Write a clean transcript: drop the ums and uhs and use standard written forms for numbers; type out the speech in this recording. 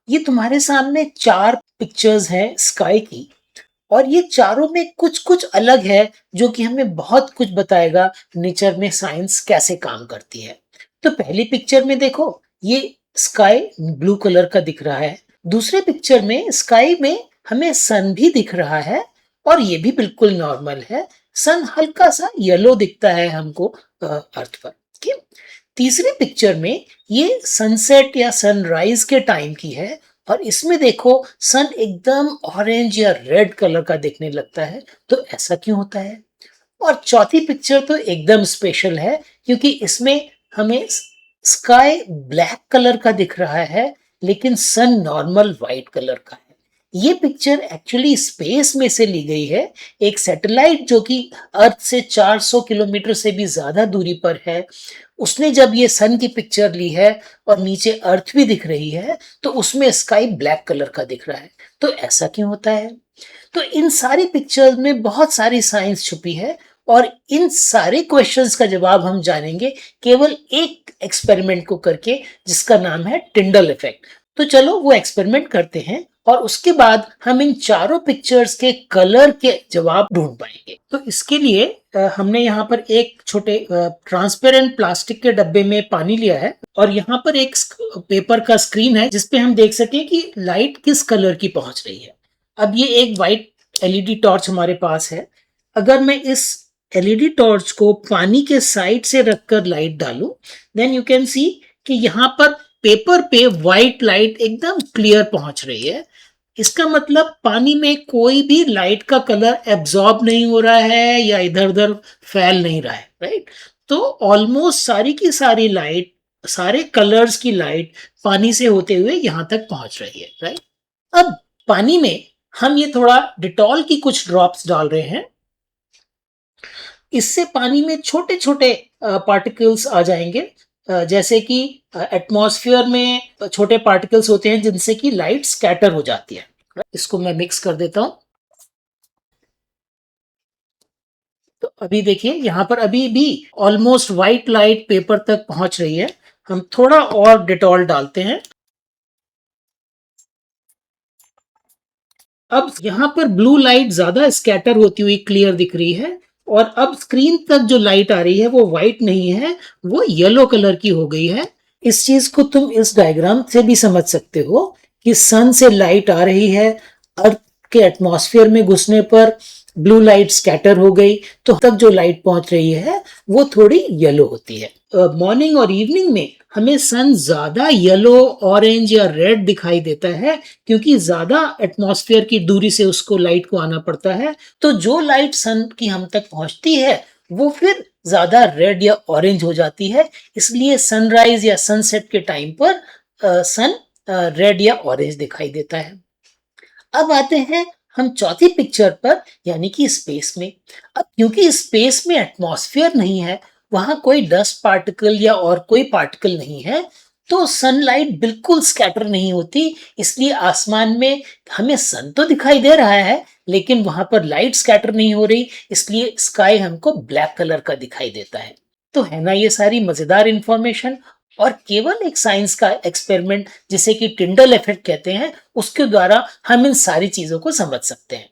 ये तुम्हारे सामने 4 पिक्चर्स हैं स्काई की और ये चारों में कुछ-कुछ अलग है जो कि हमें बहुत कुछ बताएगा नेचर में साइंस कैसे काम करती है। तो पहली पिक्चर में देखो ये स्काई ब्लू कलर का दिख रहा है। दूसरे पिक्चर में स्काई में हमें सन भी दिख रहा है और ये भी बिल्कुल नॉर्मल है। सन हल्का-सा येलो दिखता है हमको अर्थ पर। ठीक? तीसरी पिक्चर में ये सनसेट या सनराइज के टाइम की है और इसमें देखो सन एकदम ऑरेंज या रेड कलर का दिखने लगता है। तो ऐसा क्यों होता है? और चौथी पिक्चर तो एकदम स्पेशल है क्योंकि इसमें हमें स्काई ब्लैक कलर का दिख रहा है लेकिन सन नॉर्मल वाइट कलर का है। ये पिक्चर एक्चुअली स्पेस में से ली गई है। एक सैटेलाइट जो कि अर्थ से 400 किलोमीटर से भी ज्यादा दूरी पर है, उसने जब ये सन की पिक्चर ली है और नीचे अर्थ भी दिख रही है तो उसमें स्काई ब्लैक कलर का दिख रहा है। तो ऐसा क्यों होता है? तो इन सारी पिक्चर्स में बहुत सारी साइंस छुपी है और इन सारे क्वेश्चंस का जवाब हम जानेंगे केवल एक एक्सपेरिमेंट को करके जिसका नाम है टिंडल इफेक्ट। तो चलो वो एक्सपेरिमेंट करते हैं और उसके बाद हम इन चारों पिक्चर्स के कलर के जवाब ढूंढ पाएंगे। तो इसके लिए हमने यहाँ पर एक छोटे ट्रांसपेरेंट प्लास्टिक के डब्बे में पानी लिया है और यहाँ पर एक पेपर का स्क्रीन है जिसपे हम देख सकें कि लाइट किस कलर की पहुंच रही है। अब ये एक वाइट एलईडी टॉर्च हमारे पास है। अगर मैं इस एलईडी टॉर्च को पानी के साइड से रखकर लाइट डालूं, देन यू कैन सी कि यहाँ पर पेपर पे वाइट लाइट एकदम क्लियर पहुंच रही है। इसका मतलब पानी में कोई भी लाइट का कलर एब्जॉर्ब नहीं हो रहा है या इधर उधर फैल नहीं रहा है, राइट? तो ऑलमोस्ट सारी की सारी लाइट, सारे कलर्स की लाइट पानी से होते हुए यहां तक पहुंच रही है, राइट? अब पानी में हम ये थोड़ा डिटॉल की कुछ ड्रॉप्स डाल रहे हैं। इससे पानी में छोटे छोटे पार्टिकल्स आ जाएंगे, जैसे कि एटमॉस्फेयर में छोटे पार्टिकल्स होते हैं जिनसे कि लाइट स्कैटर हो जाती है। इसको मैं मिक्स कर देता हूं। तो अभी देखिए यहाँ पर अभी भी ऑलमोस्ट व्हाइट लाइट पेपर तक पहुंच रही है। हम थोड़ा और डिटॉल डालते हैं। अब यहाँ पर ब्लू लाइट ज्यादा स्कैटर होती हुई क्लियर दिख रही है और अब स्क्रीन तक जो लाइट आ रही है वो व्हाइट नहीं है, वो येलो कलर की हो गई है। इस चीज को तुम इस डायग्राम से भी समझ सकते हो कि सन से लाइट आ रही है, अर्थ के एटमॉस्फेयर में घुसने पर ब्लू लाइट स्कैटर हो गई, तो तक जो लाइट पहुंच रही है वो थोड़ी येलो होती है। मॉर्निंग और इवनिंग में हमें सन ज्यादा येलो, ऑरेंज या रेड दिखाई देता है क्योंकि ज्यादा एटमॉस्फेयर की दूरी से उसको लाइट को आना पड़ता है। तो जो लाइट सन की हम तक पहुंचती है वो फिर ज्यादा रेड या ऑरेंज हो जाती है। इसलिए सनराइज या सनसेट के टाइम पर सन रेड या ऑरेंज दिखाई देता है। अब आते हैं हम चौथी पिक्चर पर, यानी कि स्पेस में। अब क्योंकि स्पेस में एटमॉस्फेयर नहीं है, वहां कोई डस्ट पार्टिकल या और कोई पार्टिकल नहीं है, तो सनलाइट बिल्कुल स्कैटर नहीं होती। इसलिए आसमान में हमें सन तो दिखाई दे रहा है लेकिन वहां पर लाइट स्कैटर नहीं हो रही, इसलिए स्काई हमको ब्लैक कलर का दिखाई देता है। तो है ना ये सारी मजेदार इंफॉर्मेशन। और केवल एक साइंस का एक्सपेरिमेंट जिसे कि टिंडल इफेक्ट कहते हैं, उसके द्वारा हम इन सारी चीजों को समझ सकते हैं।